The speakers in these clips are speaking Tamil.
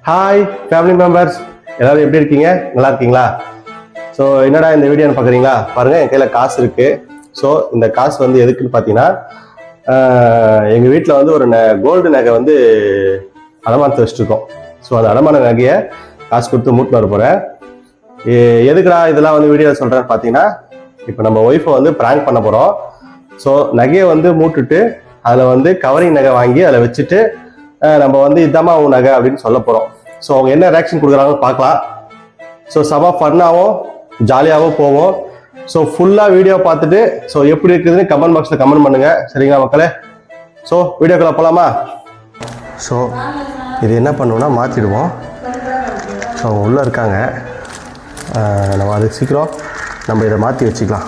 ஹாய் ஃபேமிலி மெம்பர்ஸ், எல்லாரும் எப்படி இருக்கீங்க? நல்லா இருக்கீங்களா? ஸோ என்னடா இந்த வீடியோன்னு பார்க்குறீங்களா? பாருங்கள், என் கையில் காசு இருக்குது. ஸோ இந்த காசு வந்து எதுக்குன்னு பார்த்தீங்கன்னா, எங்கள் வீட்டில் வந்து ஒரு கோல்டு நகை வந்து அடமானத்து வச்சுருக்கோம். ஸோ அந்த அடமான நகையை காசு கொடுத்து மூட்டு வர போகிறேன். எதுக்குடா இதெல்லாம் வந்து வீடியோ சொல்கிறேன்னு பார்த்தீங்கன்னா, இப்போ நம்ம ஒய்ஃபை வந்து ப்ராங்க் பண்ண போகிறோம். ஸோ நகையை வந்து மூட்டுட்டு அதில் வந்து கவரிங் நகை வாங்கி அதில் வச்சுட்டு நம்ம வந்து இதாம்மா உன் நகை அப்படின்னு சொல்ல போகிறோம். ஸோ அவங்க என்ன ரியாக்ஷன் கொடுக்குறாங்கன்னு பார்க்கலாம். ஸோ செம ஃபன்னாகவும் ஜாலியாகவும் போவோம். ஸோ ஃபுல்லாக வீடியோ பார்த்துட்டு ஸோ எப்படி இருக்குதுன்னு கமெண்ட் பாக்ஸில் கமெண்ட் பண்ணுங்கள். சரிங்களா மக்களே? ஸோ வீடியோக்குள்ள போகலாமா? ஸோ இது என்ன பண்ணுவோம்னா மாற்றிடுவோம். ஸோ அவங்க உள்ளே இருக்காங்க. நம்ம அது சீக்கிரம் நம்ம இதை மாற்றி வச்சுக்கலாம்.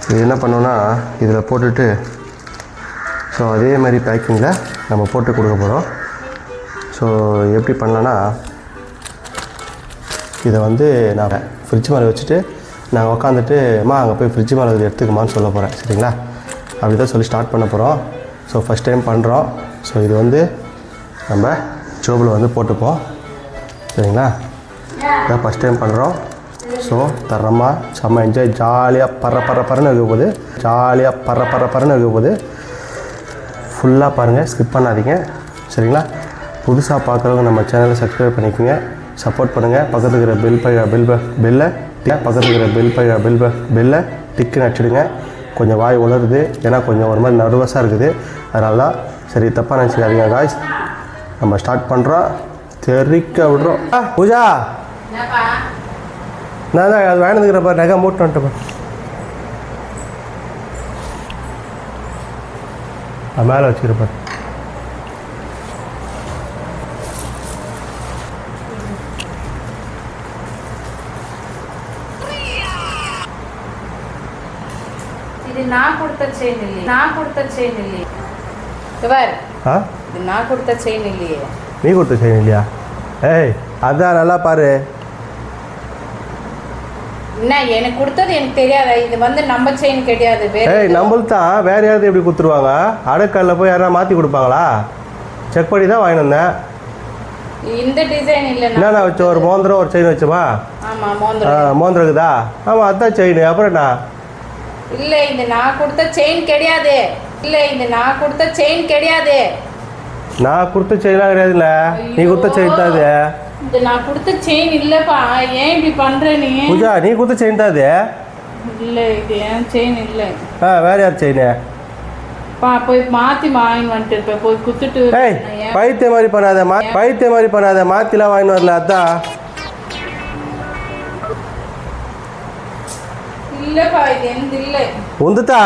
இது என்ன பண்ணோன்னா இதில் போட்டுட்டு ஸோ அதே மாதிரி பேக்கிங்கில் நம்ம போட்டு கொடுக்க போகிறோம். ஸோ எப்படி பண்ணலான்னா, இதை வந்து நான் ஃப்ரிட்ஜ் மேலே வச்சுட்டு நாங்கள் உக்காந்துட்டு அங்கே போய் ஃப்ரிட்ஜ் மேலே இது எடுத்துக்குமான்னு சொல்ல போகிறேன். சரிங்களா? அப்படி தான் சொல்லி ஸ்டார்ட் பண்ண போகிறோம். ஸோ ஃபஸ்ட் டைம் பண்ணுறோம். ஸோ இது வந்து நம்ம ஜோபில் வந்து போட்டுப்போம். சரிங்களா? இதான் ஃபஸ்ட் டைம் பண்ணுறோம். ஸோ தரமாக செம்ம என்ஜாய், ஜாலியாக பறன்னு வைக்க போகுது. ஜாலியாக பறன்னு வைக்க போகுது. ஃபுல்லாக பாருங்கள், ஸ்கிப் பண்ணாதீங்க. சரிங்களா? புதுசாக பார்க்குறவங்க நம்ம சேனலை சப்ஸ்கிரைப் பண்ணிக்கோங்க, சப்போர்ட் பண்ணுங்கள். பக்கத்துக்கு இருக்கிற பெல்லை டிக்குன்னு அடிச்சிடுங்க. கொஞ்சம் வாய் உலருது, ஏன்னா கொஞ்சம் ஒரு மாதிரி நர்வஸாக இருக்குது. அதனால தான். சரி, தப்பாக நினச்சிக்காதீங்க காய்ஸ். நம்ம ஸ்டார்ட் பண்ணுறோம், தெரிக்க விடுறோம். பூஜா, நான் தான் அது வேணுங்கிறப்ப நகை மூட்டு வந்துட்டேன். மேலே வச்சுக்கிறப்ப இது நான் கொடுத்த செயின் இல்லையே. இது நான் கொடுத்த செயின் இல்லையே. நீ கொடுத்த செயின் இல்லையா? ஏய், அதான் நல்லா பாரு. என்ன எனக்கு கொடுத்தது எனக்கு தெரியாதா? இது வந்து நம்ம செயின் கிடையாது. ஏய், நம்மளுக்கு தான் வேற யாராவது எப்படி கொடுத்துருவாங்க? அடக்கல்ல போய் யாராவது மாற்றி கொடுப்பாங்களா? செக் பண்ணி தான் வாங்கிட்டு வந்தேன். இந்த டிசைன் இல்லை. என்ன வச்ச ஒரு மோந்திரம் ஒரு செயின் வச்சோமா? ஆமாம், மோந்திரம். மோந்திரம் இருக்குதா? ஆமாம், அதுதான் செயின். அப்புறம் என்ன? இல்லை, இது நான் கொடுத்த செயின் கிடையாது. நான் கொடுத்த செயினாக கிடையாதுல்ல, நீ கொடுத்த செயின் தான் அது. இது நான் கொடுத்த செயின் இல்லைப்பா. ஏன் இப்படி பண்ணுற நீ? பூஜா, நீ கொடுத்த செயின் தான் அது. இல்லை, இது ஏன் செயின் இல்லை. வேற யார் செயின்? போய் மாற்றி வாங்கி வந்துட்டு இருப்பேன். போய் குத்துட்டு. ஏய், பைத்தியம் மாதிரி பண்ணாத. மாற்றிலாம் வாங்கின்னு வரல. அதான் இல்லைப்பா, இது எந்த இல்லை. உந்துட்டா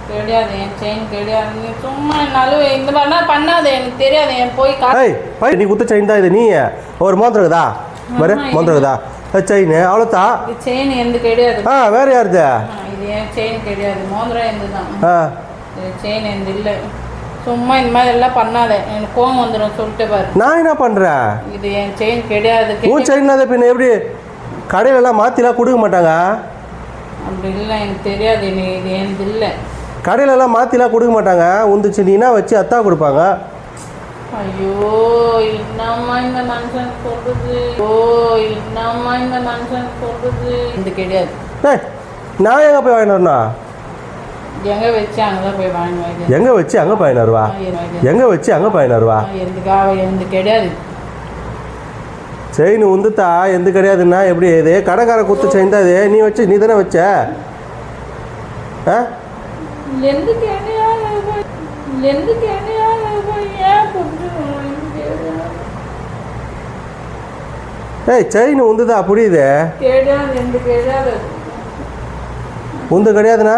கிடையாது, என் செயின் கிடையாது. நீ சும்மா என்னாலும் இந்த மாதிரிலாம் பண்ணாத. எனக்கு தெரியாது. என் போய் நீ குத்த செயின் தான் இது. நீ ஒரு மோந்திரம் இருக்குதா? வேற மோந்திரம் இருக்குதா? செயின் அவ்வளோதான். இது செயின் எந்த கிடையாது. வேற யாருது? இது என் செயின் கிடையாது. மோந்திரம் எந்த தான். இது செயின் எந்த இல்லை. சும்மா இந்த மாதிரி எல்லாம் பண்ணாத. எனக்கு கோவம் வந்துடும். சொல்லிட்டு பாரு. நான் என்ன பண்ணுறேன்? இது என் செயின் கிடையாது. உன் செயின் தான். பின்ன எப்படி கடையிலலாம் மாற்றிலாம் கொடுக்க மாட்டாங்க? அப்படி இல்லை, எனக்கு தெரியாது. இது எந்த இல்லை. கடையிலலாம் மாற்றிலாம் கொடுக்க மாட்டாங்க. உந்துச்சு நீனா வச்சு அத்தா கொடுப்பாங்க. ஐயோ, என்னம்மா இந்த மனுஷன் சொல்லுது. இது கிடையாது. நான் எங்கே போய் வாங்கிட்டு வரணும்? எங்கே வச்சு அங்கே தான் போய் வாங்கி. எங்கே வச்சு அங்கே பயனருவா? எந்த கிடையாது. செயின் உந்துத்தா எந்த கிடையாதுன்னா எப்படி? இது கடைக்கார குத்து செயின் தான். இது நீ தானே வச்ச? ஏய், செயின் உந்துதா புரியுது. உந்து கிடையாதுண்ணா?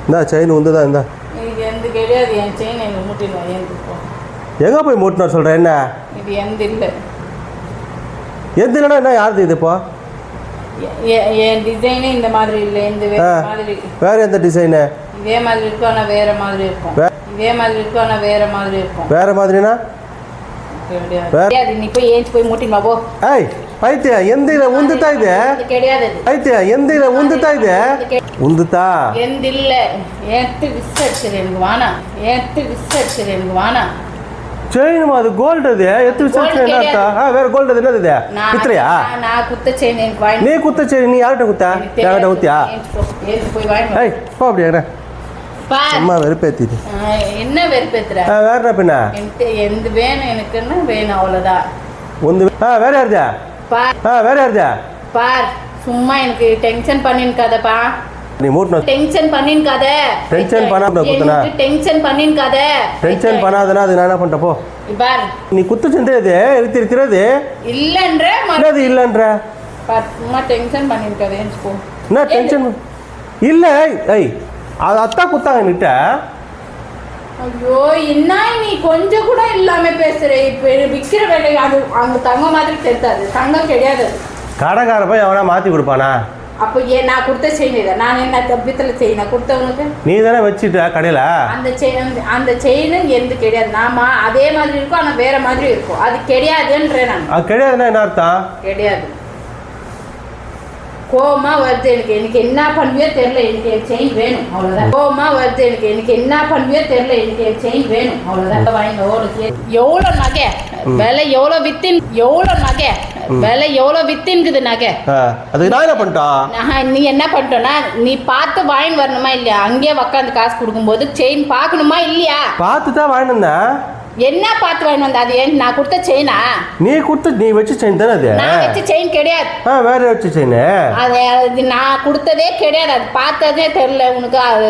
இந்தா செயின் உந்துதா. இந்தா எங்கே போய் மூட்டினார் சொல்கிறேன்? என்ன இது எந்த இல்லை. எந்த இல்லைன்னா என்ன யாருது இது? இப்போ என் டிசைனே இந்த மாதிரி இல்லை. இந்த மாதிரி வேற எந்த டிசைனு? இதே மாதிரி இருக்கும், ஆனால் வேற மாதிரி இருக்கும். வேற மாதிரினா கிடையாது. நீ போய் ஏஞ்சி போய் மூட்டிமா போ. ஏய், பைத்தியா எந்தில உந்துதா இது கிடையாது பைத்தியா எந்தில உந்துதா இது உந்துதா எந்தில்ல ஏத்து விசரிச்சது எனக்கு வானா ஏத்து விசரிச்சது எனக்கு வானா செயினுமா அது கோல்டு அது எத்து விசரிச்சு என்ன அர்த்தம் வேற கோல்டு அது என்னது குத்துறியா நான் குத்த செயின் எனக்கு வாங்கி நீ குத்த செயின் நீ யார்கிட்ட குத்தா யார்கிட்ட குத்தியா போய் வாங்கி ஏய் போ அப்படியே அம்மா வெறுப்பேத்திது என்ன வெறுப்பேத்துற வேற என்ன பின்ன எந்த வேணும் எனக்குன்னு வேணும் அவ்வளவுதான் ஒன்று வேற யாருதா வேற யாருதா பார் சும்மா எனக்கு டென்ஷன் பண்ணிருக்காதப்பா நீ மூட்டணும் டென்ஷன் பண்ணிருக்காத டென்ஷன் பண்ணாம குத்துனா டென்ஷன் பண்ணிருக்காத டென்ஷன் பண்ணாதனா அது நான் என்ன பண்ணிட்ட போ பார் நீ குத்து செஞ்சது இருக்கிறது இல்லன்ற என்னது இல்லன்ற பார் சும்மா டென்ஷன் பண்ணிருக்காதே போ என்ன டென்ஷன் இல்ல ஐய் அது அத்தா குத்தாங்க என்கிட்ட ஐயோ என்ன நீ கொஞ்சம் கூட இல்லாம பேசுற இப்ப விக்கிற வேலை அது அவங்க தங்க மாதிரி தெரியாது தங்கம் கிடையாது கடைக்கார போய் எவனா மாத்தி கொடுப்பானா அப்போ ஏன் நான் கொடுத்த செயின் நான் என்ன தப்பித்துல செயின் கொடுத்தவனுக்கு நீ தானே வச்சுட்ட கடையில அந்த செயின் எந்த கிடையாது நாம அதே மாதிரி இருக்கும் ஆனா வேற மாதிரி இருக்கும் அது கிடையாதுன்றேன் நான் அது கிடையாதுன்னா என்ன அர்த்தம் கிடையாது கோவமா வருது எனக்கு என்ன பண்ணுவியோ தெரியல எனக்கு என் செயின் வேணும் அவ்வளவுதான் கோவமா வருது எனக்கு என்ன பண்ணுவியோ தெரியல எனக்கு என் செயின் வேணும் அவ்வளவுதான் வாங்கி எவ்வளவு நகை விலை எவ்வளவு வித்தின்குது நகை அதுக்கு நான் என்ன பண்ணிட்டோம் நீ என்ன பண்ணிட்டோன்னா நீ பார்த்து வாங்கி வரணுமா இல்லையா அங்கேயே உக்காந்து காசு கொடுக்கும்போது செயின் பார்க்கணுமா இல்லையா பார்த்து தான் வாங்கினேன் என்ன பார்த்து வாங்கி வந்த அது ஏன் நான் கொடுத்த செயினா நீ வச்ச செயின் தானே அது நான் வச்ச செயின் கிடையாது வேற வச்ச செயின் அது நான் கொடுத்ததே கிடையாது அது பார்த்ததே தெரியல உனக்கு அது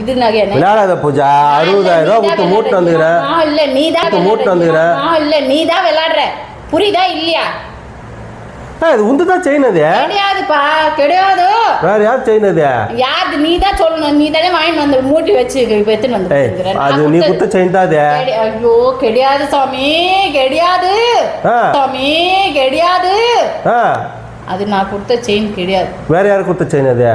இது நகை விளையாடாத பூஜா 60000 ரூபாய் கொடுத்து மூட்டு வந்துக்கிறேன் இல்ல நீதான் மூட்டு வந்துக்கிறேன் இல்ல நீதான் விளையாடுற புரியுதா இல்லையா அது உந்துதான் செயின் அது கிடையாதுப்பா கிடையாது வேற யார் செயின் அது யாரு நீதான் சொல்லணும் நீ தானே வாங்கி வந்து மூட்டி வச்சு எடுத்துன்னு வந்து அது நீ குத்த செயின் தான் அது ஐயோ கிடையாது சாமி கிடையாது சாமி கிடையாது அது நான் கொடுத்த செயின் கிடையாது வேற யாரு கொடுத்த செயின் அது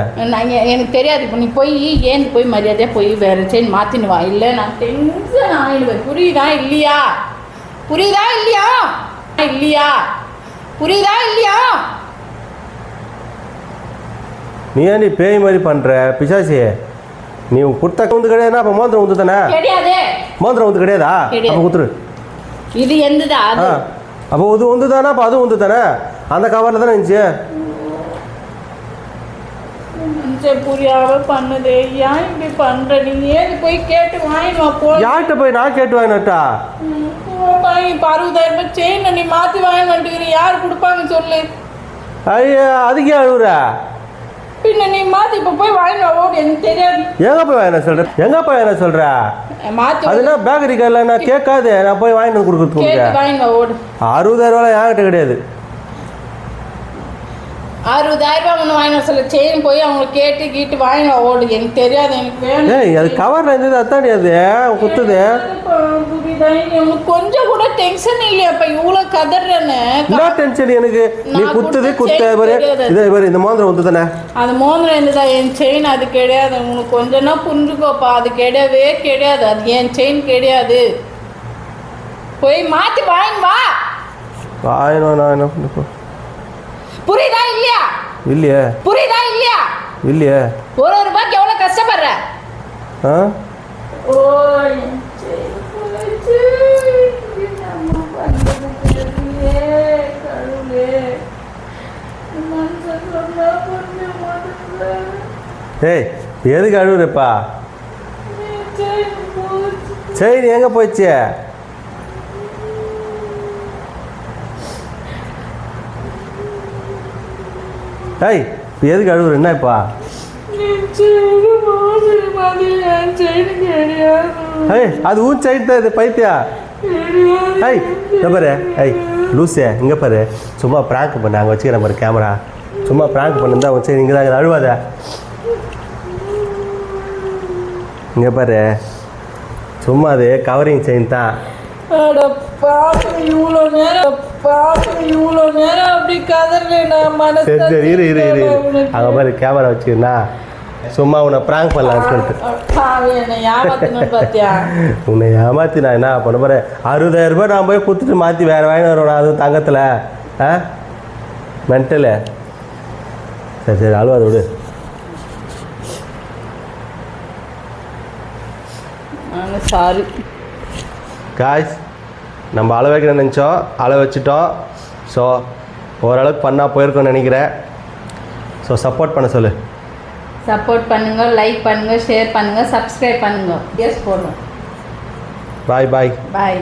எனக்கு தெரியாது இப்போ நீ போய் ஏன் போய் மரியாதையா போய் வேற செயின் மாத்தின்னு வா இல்ல நான் டென்ஷன் ஆயிடுவேன் புரியுதா இல்லையா புரியுதா இல்லையா இல்லையா புரியுதா இல்லையா நீ ஏன் நீ பேய் மாதிரி பண்ற பிசாசி நீ கொடுத்த வந்து கிடையாதுன்னா அப்ப மோந்திரம் வந்து தானே கிடையாது மோந்திரம் வந்து கிடையாதா அப்ப குத்துரு இது எந்ததா அப்போ இது வந்து தானே அப்போ அது வந்து தானே அந்த கவர்ல தானே இருந்துச்சு புரியாம பண்ணுது ஏன் இப்படி பண்ற நீ ஏன் போய் கேட்டு வாங்கிட்டு வா போ யார்கிட்ட போய் நான் கேட்டு வாங்கினட்டா இப்போ 60000 ரூபாய் செயின் நீ மாத்தி வாங்கி வந்துக்கிறீ யார் கொடுப்பாங்க சொல்லு ஐயா அதுக்கே அழுகுற பின்ன நீ மாத்தி இப்போ போய் வாங்கி வா எனக்கு தெரியாது எங்க போய் வாங்கின சொல்ற மாத்தி அதுனா பேக்கரி கடையில நான் கேட்காது நான் போய் வாங்கிட்டு வந்து கொடுக்குறதுக்கு வாங்கி வா ஓடு 60000 ரூபாய் என்கிட்ட கிடையாது 60000 ரூபாய் ஒன்று வாங்கி சொல்ல செயின் போய் அவங்க கேட்டு வாங்கி ஓடு எனக்கு தெரியாது எனக்கு வேணும் அது கவர்ல இருந்தது அத்தாடி அது குத்துது உனக்கு கொஞ்சம் கூட டென்ஷன் இல்லையாப்பா இவ்வளோ கதறேன்னு என்ன டென்ஷன் எனக்கு நீ குத்து பாரு இந்த மோந்திரம் வந்து தானே அது மோந்திரம் இருந்ததா என் செயின் அது கிடையாது உனக்கு கொஞ்சம்னா புரிஞ்சுக்கோப்பா அது கிடையவே கிடையாது அது என் செயின் கிடையாது போய் மாற்றி வாங்கி வா வாங்கினோம் நான் என்ன பண்ண புரியுதா இல்லையா இல்லையே புரியுதா இல்லையா இல்லையே ஒரு ரூபாய்க்கு எவ்வளோ கஷ்டப்படுற ஏய் எதுக்கு அழுவுறப்பா சரி எங்க போச்சு ஏய் எதுக்கு அழுவுற என்னப்பா ஏய் அது ஊன் செயின் தான் இது பைத்தியா ஏய் இங்கே பாரு ஏய் லூசே இங்கே பாரு சும்மா ப்ராங்க் பண்ண அங்கே வச்சுக்கிறேன் பாரு கேமரா சும்மா ப்ராங்க் பண்ணிருந்தா உன் செயின் இங்கே தான் அழுவாத இங்கே பாரு சும்மா அது கவரிங் செயின் தான் இவ்வளோ நேரம் அப்படி கதறல சரி இரு அங்கே பாரு கேமரா வச்சுக்கிறா சும்மா உன்னை ப்ராங்க் பண்ணலான்னு சொல்லிட்டு உன்னை ஏமாத்தி நான் என்ன பண்ண போகிறேன் 60000 ரூபாய் நான் போய் கொடுத்துட்டு மாற்றி வேறு வாங்கி வருவேன் அதுவும் தங்கத்தில் மென்டலு சரி சரி அழுவாத விடு. சாரி காய்ஸ், நம்ம அள வைக்கணும்னு நினச்சோம், அள வச்சுட்டோம். ஸோ ஓரளவுக்கு பண்ணால் போயிருக்கோன்னு நினைக்கிறேன். ஸோ சப்போர்ட் பண்ண சொல்லு. சப்போர்ட் பண்ணுங்க, லைக் பண்ணுங்க, ஷேர் பண்ணுங்க, சப்ஸ்கிரைப் பண்ணுங்க. எஸ் போடுங்க. பாய் பாய். பாய்.